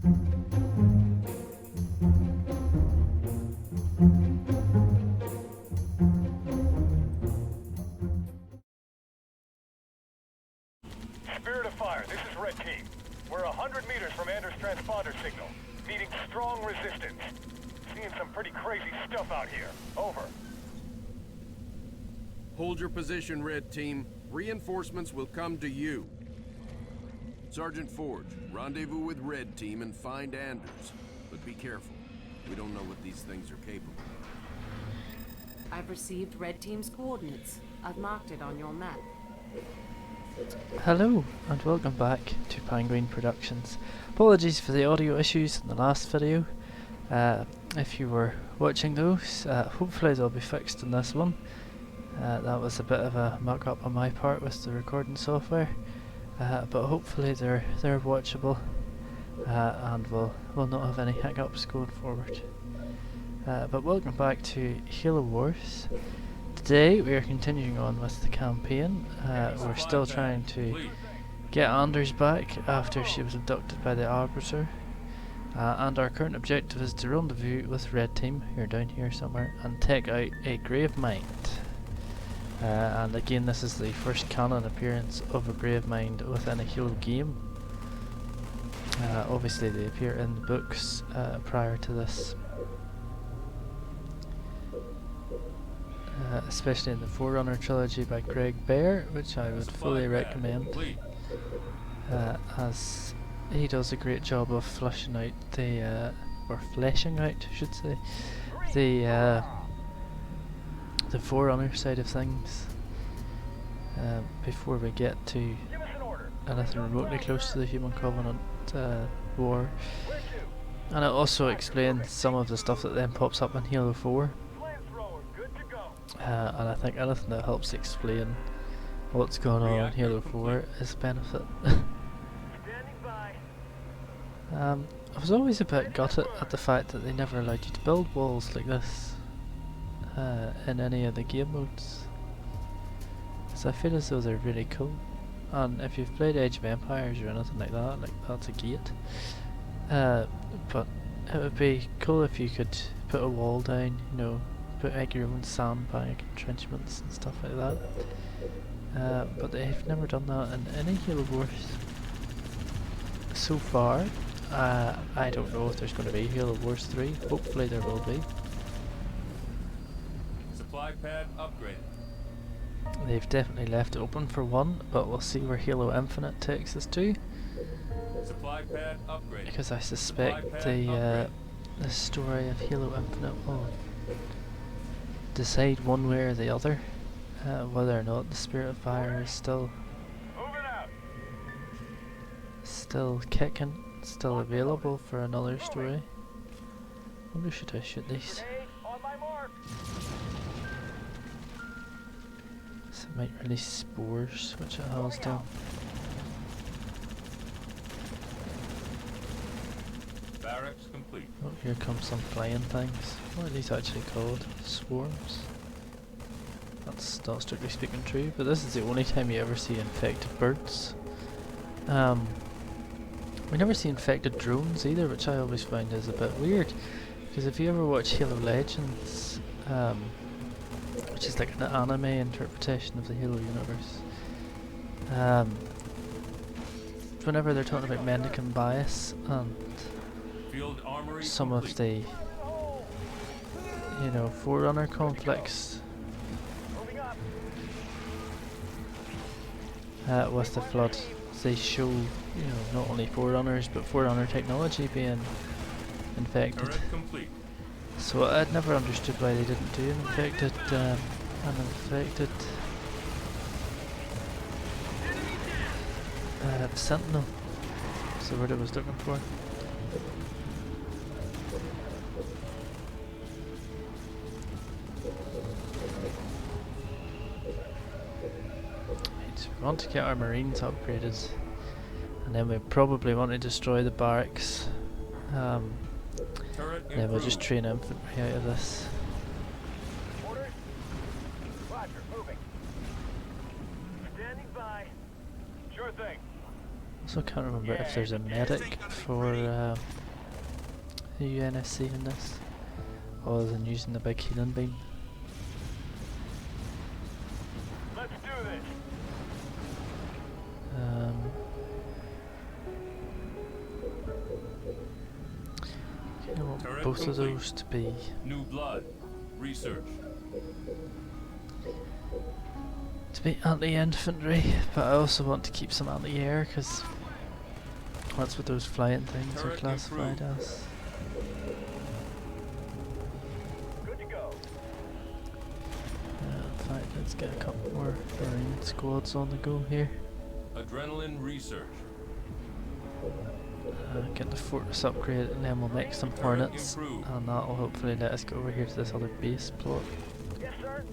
Spirit of Fire, this is Red Team. We're 100 meters from Anders' transponder signal. Meeting strong resistance. Seeing some pretty crazy stuff out here. Over. Hold your position, Red Team. Reinforcements will come to you. Sergeant Forge, rendezvous with Red Team and find Anders. But be careful. We don't know what these things are capable of. I've received Red Team's coordinates. I've marked it on your map. Hello and welcome back to Penguin Productions. Apologies for the audio issues in the last video. If you were watching those, hopefully they'll be fixed in this one. That was a bit of a muck up on my part with the recording software, but hopefully they're watchable and we'll not have any hiccups going forward. But welcome back to Halo Wars. Today we are continuing on with the campaign. We're still trying to get Anders back after she was abducted by the Arbiter, and our current objective is to rendezvous with Red Team, who are down here somewhere, and take out a grave mind. And again, this is the first canon appearance of a grave mind within a Halo game. Obviously they appear in the books prior to this. Especially in the Forerunner trilogy by Greg Bear, which I would fully recommend, as he does a great job of fleshing out the, or fleshing out, I should say, the Forerunner side of things, before we get to anything remotely close to the Human Covenant war. And it also explains some of the stuff that then pops up in Halo 4. And I think anything that helps explain what's going on in Halo 4 is a benefit. I was always a bit gutted at the fact that they never allowed you to build walls like this in any of the game modes, because I feel as though they're really cool. And if you've played Age of Empires or anything like that, that's a gate. But it would be cool if you could put a wall down, you know, put like your own sandbag entrenchments and stuff like that. But they've never done that in any Halo Wars so far. I don't know if there's going to be Halo Wars 3. Hopefully there will be. Supply pad upgraded. They've definitely left it open for one, but we'll see where Halo Infinite takes us to. Supply pad upgraded. Because I suspect the story of Halo Infinite will decide one way or the other whether or not the Spirit of Fire is still kicking, still available for another story. Wonder should I shoot these? So it might release spores, which it has done. Barracks complete. Oh, here comes some flying things. What are these actually called? Swarms? That's not strictly speaking true, but this is the only time you ever see infected birds. We never see infected drones either, which I always find is a bit weird, because if you ever watch Halo Legends, which is like an anime interpretation of the Halo universe, whenever they're talking about Mendican bias and some of the, you know, Forerunner conflicts with the Flood, they show, you know, not only Forerunners but Forerunner technology being infected. So I'd never understood why they didn't do an infected Sentinel. That's the word I was looking for. So we want to get our Marines upgraded, and then we probably want to destroy the barracks. Then we'll just train infantry out of this. Also can't remember if there's a medic for the UNSC in this, other than using the big healing beam. Let's do this. I want Turret both of complete. those to be New blood. Research. anti-infantry, but I also want to keep some anti-air because that's what those flying things are Turret classified improved. as. Good to go. In fact, let's get a couple more Marine squads on the go here. Adrenaline research. Get the fortress upgrade and then we'll make some Turret hornets, improved. and that will hopefully let us go over here to this other base plot. Yes, sir.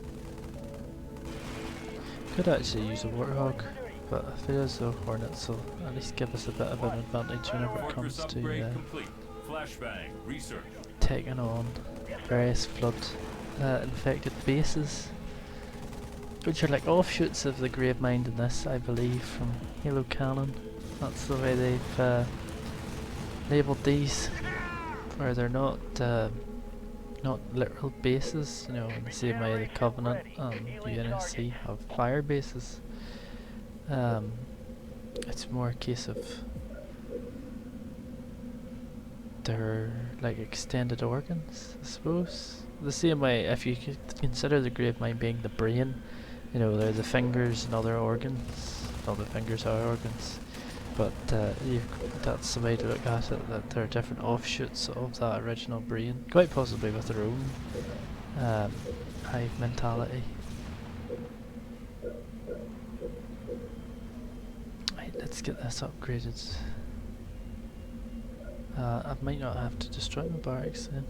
Could actually use a warthog, but I feel as though hornets will at least give us a bit of an advantage whenever it Fortress comes upgrade to complete. Flashbang. Research. taking on various flood infected bases, which are like offshoots of the Gravemind in this, I believe, from Halo Canon. That's the way they've labelled these, where they're not literal bases, you know, in the same way the Covenant and the UNSC have fire bases. It's more a case of they're like extended organs, I suppose. The same way, if you could consider the Gravemind being the brain, you know, they're the fingers and other organs. Well, the fingers are organs, but that's the way to look at it, that there are different offshoots of that original brain, quite possibly with their own hive mentality. Right, let's get this upgraded. I might not have to destroy my barracks then,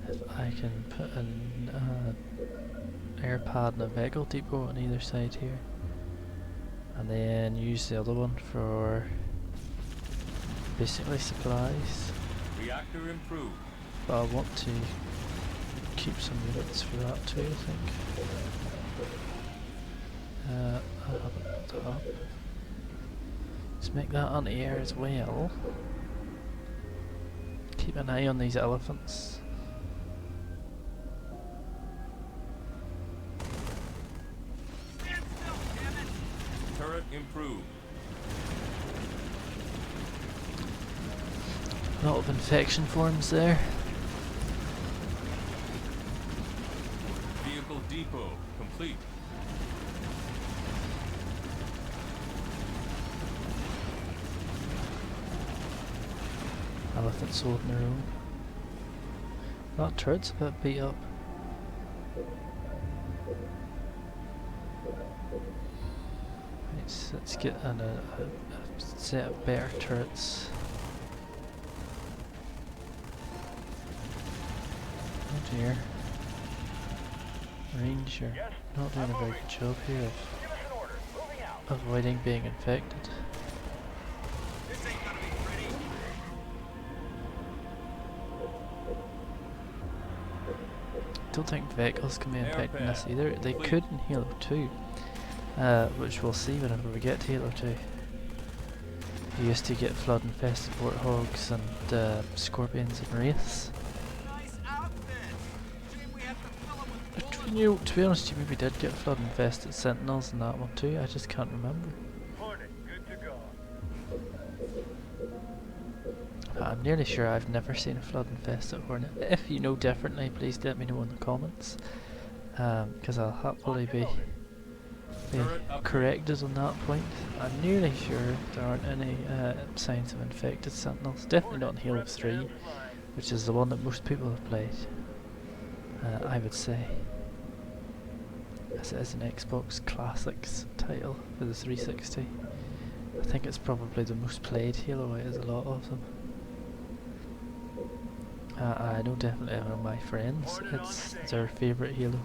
if I can put an air pad and a vehicle depot on either side here, and then use the other one for basically supplies. Reactor improved. But I want to keep some units for that too, I think. I'll have it put up. Let's make that anti-air as well. Keep an eye on these elephants. Turret improved. A lot of infection forms there. Vehicle depot complete. Elephants holding their own. That turret's a bit beat up. Let's get a set of better turrets. Oh dear. Ranger, Yes, not doing a very good job here of give us an order. Moving out. avoiding being infected. This ain't gonna be pretty. Don't think vehicles can be infected in this pad either. They complete. could in Halo 2, which we'll see whenever we get to Halo 2. You used to get flood infested warthogs and scorpions and wraiths. Nice outfit. Shame we have to fill 'em with To be honest, you maybe did get flood infested sentinels in that one too. I just can't remember. Hornet, good to go. But I'm nearly sure I've never seen a flood infested hornet. If you know differently, please let me know in the comments, because I'll happily be corrected on that point. I'm nearly sure there aren't any signs of infected sentinels. Definitely not in Halo 3, which is the one that most people have played. I would say, as it is an Xbox Classics title for the 360. I think it's probably the most played Halo. It is a lot of them. I know definitely one of my friends, it's their favourite Halo.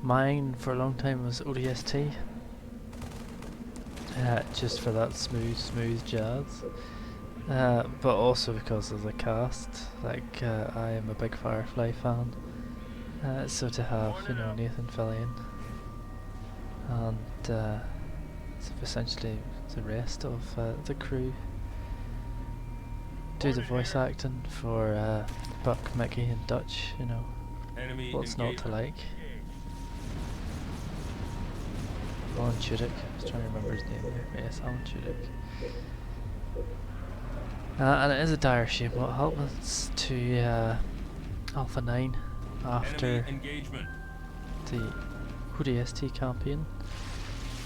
Mine for a long time was ODST, just for that smooth jazz, but also because of the cast. Like, I am a big Firefly fan, so to have, you know, Nathan Fillion and essentially the rest of the crew do the voice acting for Buck, Mickey and Dutch, you know, Enemy what's not to engagement. like. Alan Tudyk, I was trying to remember his name there. Yes, Alan Tudyk. And it is a dire shame what happens to Alpha 9 after Enemy engagement. the ODST campaign.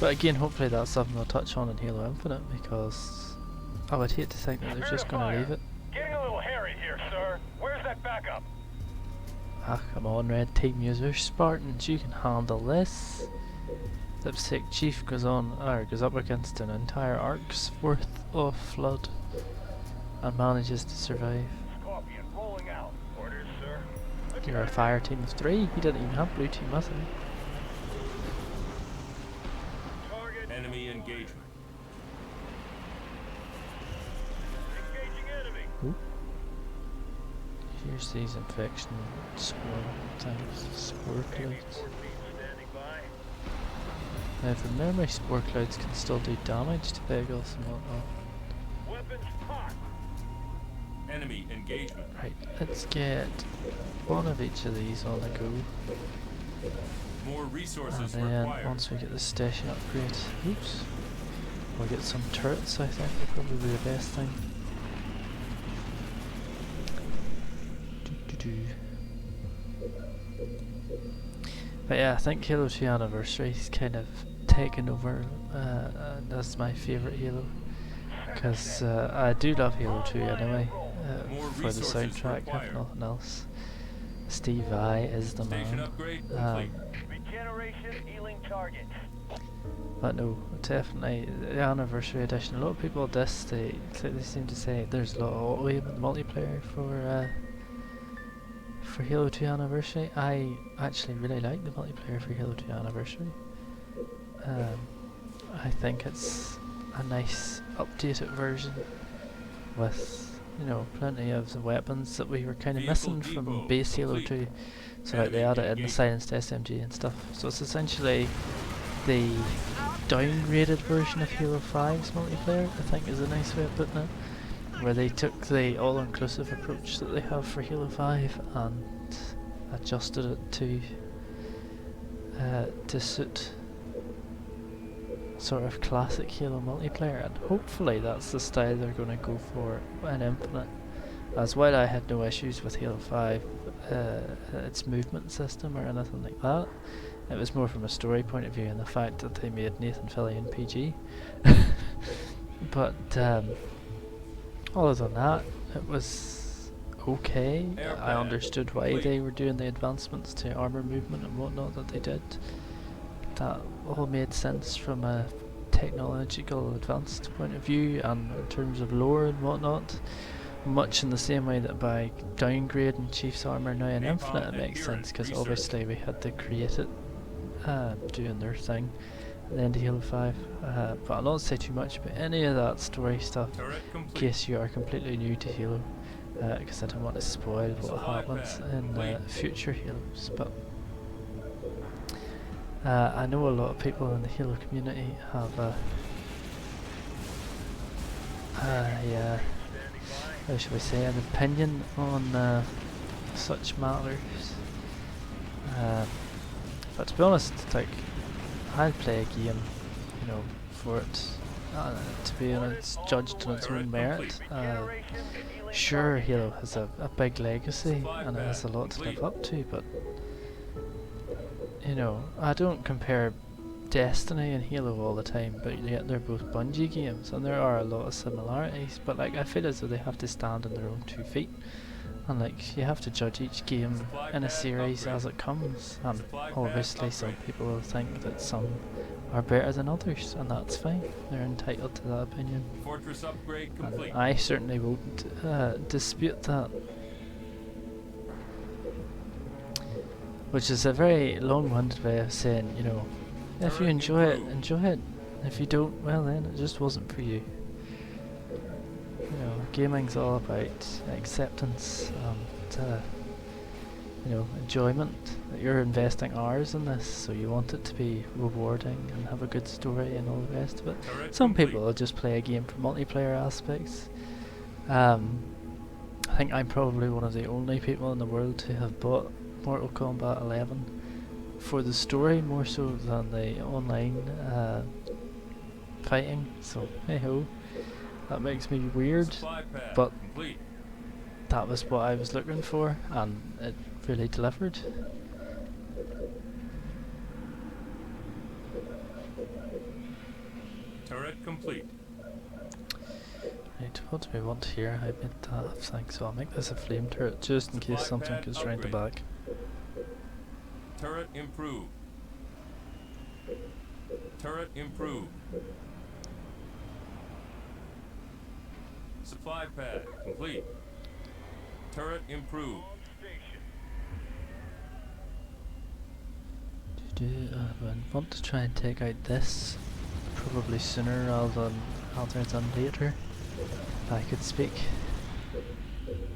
But again, hopefully that's something they'll touch on in Halo Infinite, because I would hate to think that they're just going to leave it. Getting a little hairy here, sir. Where's that backup? Ah, come on, Red Team users, Spartans, you can handle this. Lipstick Chief goes up against an entire arc's worth of flood and manages to survive. Scorpion rolling out. Orders, sir. You're a fire team of 3. He didn't even have blue team, was he? Target. Enemy engagement. Engaging enemy. Ooh. Here's these infection spore things, spore clouds. Standing by. Now, from memory, spore clouds can still do damage to Pegos and whatnot. Weapons hot. Enemy engagement. Right, let's get one of each of these on the go. More And resources then required. once we get the station upgrade, oops, we'll get some turrets. I think will probably be the best thing. But yeah, I think Halo 2 Anniversary's kind of taken over as my favourite Halo, because I do love Halo 2 anyway, for the soundtrack if nothing else. Steve Vai is the Station man. upgrade complete. Regeneration healing targets. But no, definitely the Anniversary Edition. A lot of people diss, they seem to say there's a lot of auto-aim in the multiplayer for Halo 2 Anniversary. I actually really like the multiplayer for Halo 2 Anniversary. I think it's a nice updated version with, you know, plenty of the weapons that we were kind of missing from base Halo 2. So like they added in the silenced SMG and stuff. So it's essentially the downgraded version of Halo 5's multiplayer, I think is a nice way of putting it, where they took the all-inclusive approach that they have for Halo 5 and adjusted it to suit sort of classic Halo multiplayer, and hopefully that's the style they're going to go for in Infinite. As while I had no issues with Halo 5, its movement system or anything like that, it was more from a story point of view and the fact that they made Nathan Fillion PG. But other than that, it was okay. I understood why they were doing the advancements to armor movement and whatnot that they did. That all made sense from a technological advanced point of view, and in terms of lore and whatnot, much in the same way that by downgrading Chief's armor now in Infinite it makes sense, because obviously we had to create it doing their thing at the end of Halo 5. But I'll not say too much about any of that story stuff Turret in complete. case you are completely new to Halo, because I don't want to spoil what Supply happens pad in complete. future Halos. But I know a lot of people in the Halo community have yeah, how shall we say, an opinion on such matters. But to be honest, like, I'll play a game, you know, for it to be judged on its own merit. Sure, Halo has a big legacy and it has a lot to live up to, but you know, I don't compare Destiny and Halo all the time, but yet they're both Bungie games and there are a lot of similarities, but like I feel as though they have to stand on their own 2 feet, and like you have to judge each game in a series as it comes, and obviously some people will think that some are better than others, and that's fine, they're entitled to that opinion. Fortress upgrade complete. And I certainly won't dispute that. Which is a very long-winded way of saying, you know, if you enjoy it, enjoy it. If you don't, well then, it just wasn't for you. You know, gaming's all about acceptance and, you know, enjoyment. That you're investing hours in this, so you want it to be rewarding and have a good story and all the rest of it. Turret Some complete. people will just play a game for multiplayer aspects. I think I'm probably one of the only people in the world to have bought Mortal Kombat 11 for the story more so than the online fighting. So hey ho, that makes me weird, Supply pad but complete. that was what I was looking for, and it really delivered. Turret complete. Right, what do we want here? I made that thing, so I'll make this a flame turret just in case Supply something pad goes round the upgrade. back. Turret improved. Turret improved. Supply pad complete. Turret improved. I want to try and take out this probably sooner rather than later. If I could speak.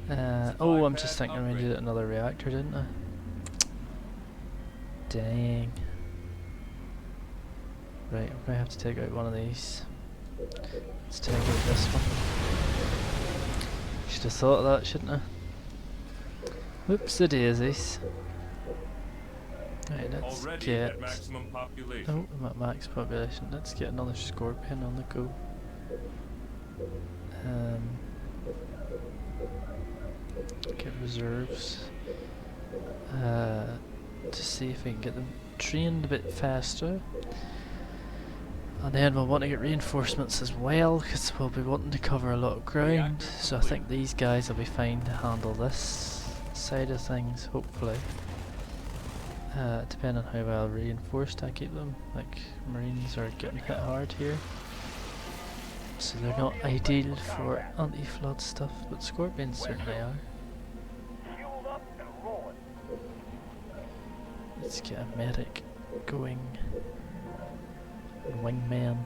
Oh, I'm just thinking we needed another reactor, didn't I? Dang. Right, I'm gonna have to take out one of these. Let's take out this one. Should have thought of that, shouldn't I? Whoopsie daisies. Right, let's Already get. at maximum population. Oh, I'm at max population. Let's get another scorpion on the go. Get reserves. To see if we can get them trained a bit faster. And then we'll want to get reinforcements as well, because we'll be wanting to cover a lot of ground. So I think these guys will be fine to handle this side of things, hopefully. Depending on how well reinforced I keep them. Like, Marines are getting hit hard here. So they're not ideal for anti-flood stuff, but Scorpions certainly are. Fueled up and rolling. Let's get a medic going. Wingman.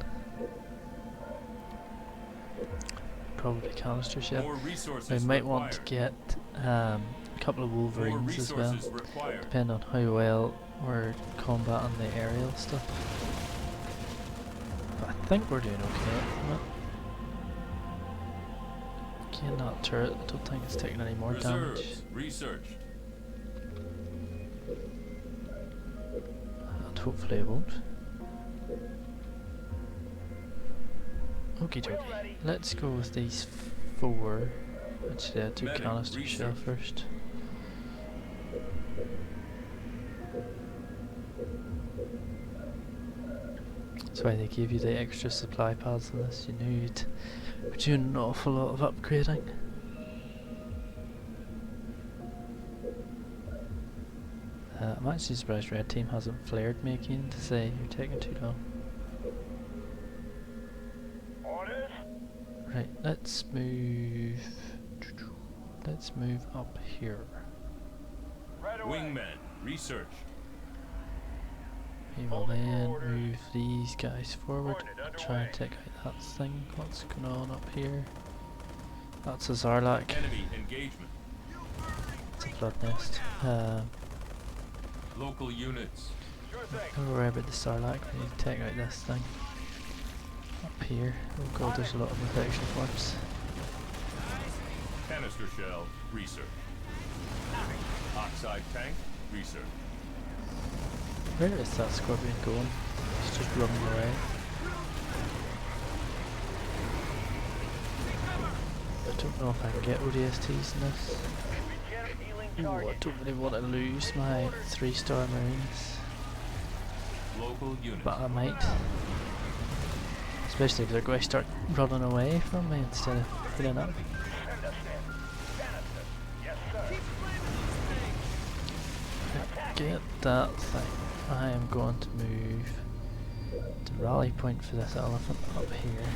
Probably canister ship. More resources We might want required. to get a couple of More Wolverines as well, resources required. depending on how well we're combating the aerial stuff. But I think we're doing okay at the moment. Again, that turret, I don't think it's taking any more damage. Reserves researched. And hopefully it won't. Okie dokie. Let's go with these 4. Actually, I'll do Medic canister shell research. first. That's why they gave you the extra supply pads in this. You knew you'd be doing an awful lot of upgrading. I'm actually surprised Red Team hasn't flared me again to say you're taking too long. Orders? Right, let's move. Let's move up here. Right away. Wingmen researched. We will then move these guys forward. Try and take out that thing. What's going on up here? That's a Zarlak. Enemy engagement. It's a flood nest. Local units. Sure thing. Don't worry about the Sarlacc, we need to take out this thing. Up here. Oh god, there's a lot of infection forms. Canister shell research. Oxide tank research. Where is that Scorpion going? It's just running away. I don't know if I can get ODSTs in this. Begin healing Ooh, I target. don't really want to lose my 3-star Marines, Local units. but I might. Especially if they're going to start running away from me instead of filling up. Send us in. Canister. Yes, sir. Get that thing. I am going to move the rally point for this elephant up here.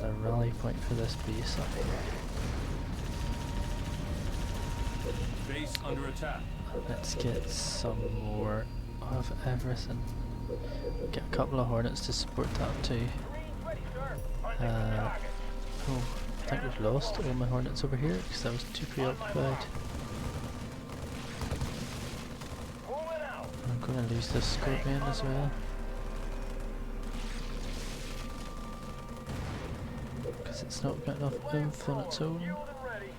The rally point for this base up here. Base under attack. Let's get some more of everything. Get a couple of hornets to support that too. Ready, sir. Hunting the target. Oh, I think we've lost all my hornets over here because I was too preoccupied. Pulling out. I'm going to lose this Scorpion as well. Because it's not got enough oomph on its own. Fueled and ready.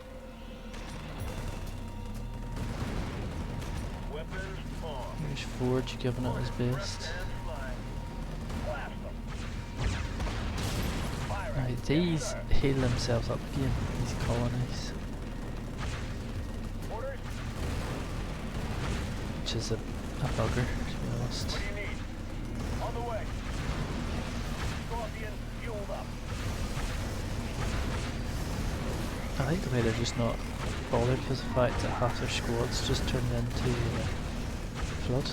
Forge giving it his best. Right, these heal themselves up again, these colonies. Which is a bugger, to be honest. What do you need? On the way. Scorpion fueled up. I like the way they're just not bothered with the fact that half their squads just turned into flood.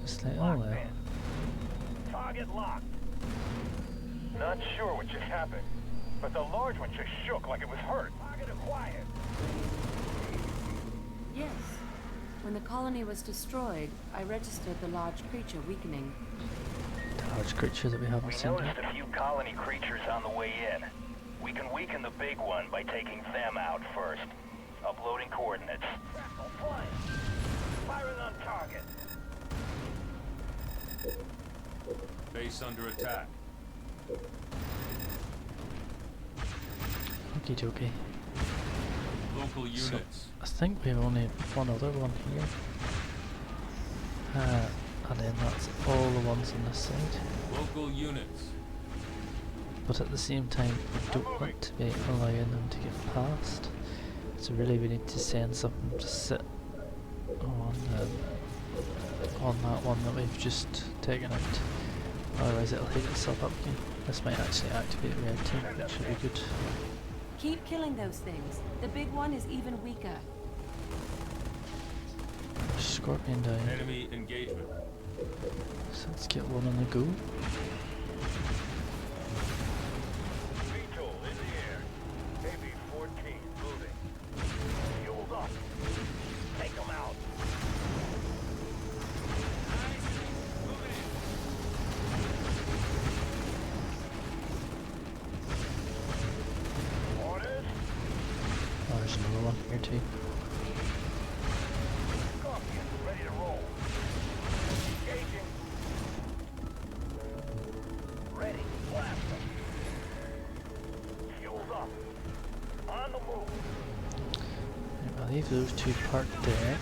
Just like, oh well. Target locked. Not sure what just happened, but the large one just shook like it was hurt. Target acquired. Yes. When the colony was destroyed, I registered the large creature weakening. The large creature that we haven't We seen noticed yet. a few colony creatures on the way in. We can weaken the big one by taking them out first. Uploading coordinates. Firing on target. Base under attack. Okie dokie. Local So, units. I think we have only one other one here. And then that's all the ones on this side. Local units. But at the same time, we don't want to be allowing them to get past. So really we need to send something to sit on that one that we've just taken out. Otherwise it'll heat itself up again. This might actually activate Red Team, which should be good. Keep killing those things. The big one is even weaker. Scorpion down. Enemy engagement. So let's get one on the go. VTOL in the air. AB-14 moving. Fueled up. Take them out. Orders. Oh, there's another one here too. Scorpion ready to roll. Engaging. Ready. Blast them. Fueled up. On the move. Right, I'll leave those two parked there.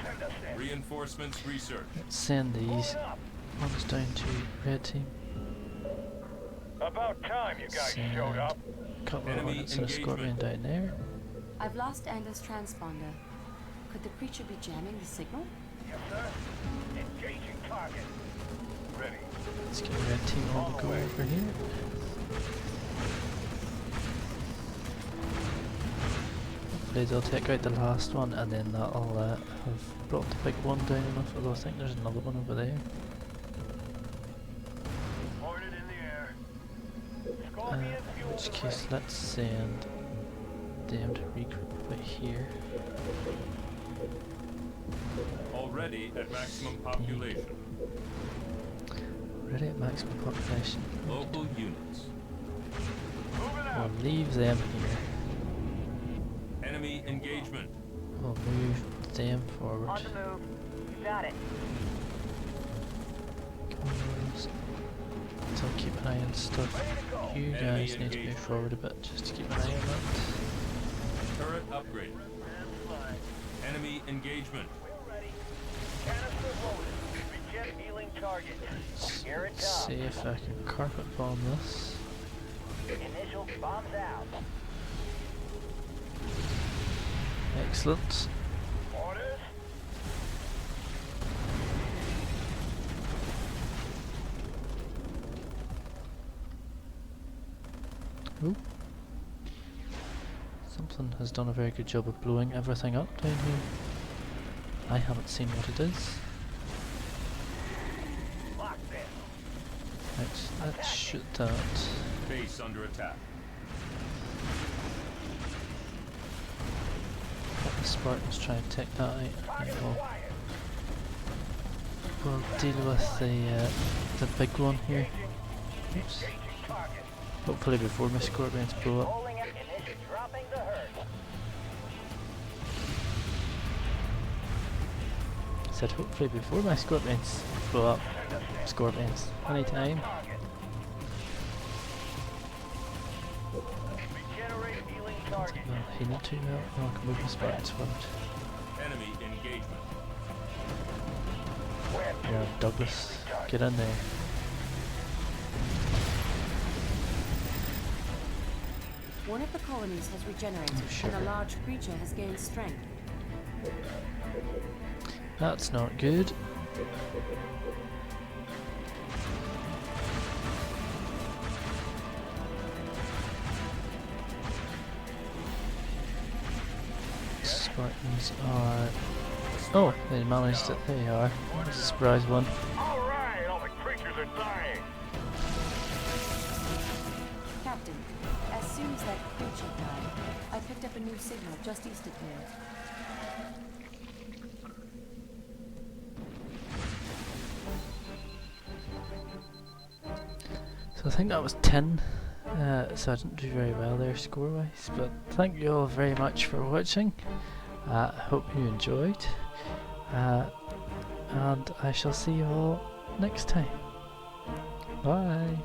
Send us in. Reinforcements research. Let's send these Moving up. ones down to Red Team. About time you guys Send showed up. a couple of Enemy units of Scorpion down there. I've lost Anders' transponder. Could the creature be jamming the signal? Yes, sir. Engaging target. Ready. Let's get Red Team on the go over here. Hopefully they'll take out the last one and then that'll have brought the big one down enough, although I think there's another one over there. Ordered in the air. In Scorpion fueled which and case ready. let's send them to regroup right here. Already at maximum population. Ready at maximum population. Local units. Moving out. We'll leave them here. Enemy engagement. We'll move them forward. On the move. You got it. So keep an eye on stuff. You Enemy guys need to move engagement. forward a bit just to keep an eye on that. Turret upgrade. Enemy engagement. We're ready. Canister loaded. Begin healing target. Here it Let's see comes. if I can carpet bomb this. Initial bombs out. Excellent. Orders. Ooh. Something has done a very good job of blowing everything up down here. I haven't seen what it is. Locked in. Let's shoot that. Base under attack. Let the Spartans try and take that out. Target And acquired. we'll deal with the big one here. Oops. Engaging target. Hopefully before my Scorpions blow up. Rolling out. Initial dropping the herd. I said hopefully before my Scorpions blow up. Scorpions. Anytime. Target. Regenerate healing target. Well, he need to now. I can move my Spartans forward. Enemy engagement. Yeah, Douglas, get in there. One of the colonies has regenerated, sure. and a large creature has gained strength. That's not good. Spartans are... Oh, they managed it. There you are. That's a surprise one. Alright, all the creatures are dying. Captain, as soon as that creature died, I picked up a new signal just east of here. So I think that was 10. So I didn't do very well there score-wise, but thank you all very much for watching. I hope you enjoyed, and I shall see you all next time. Bye!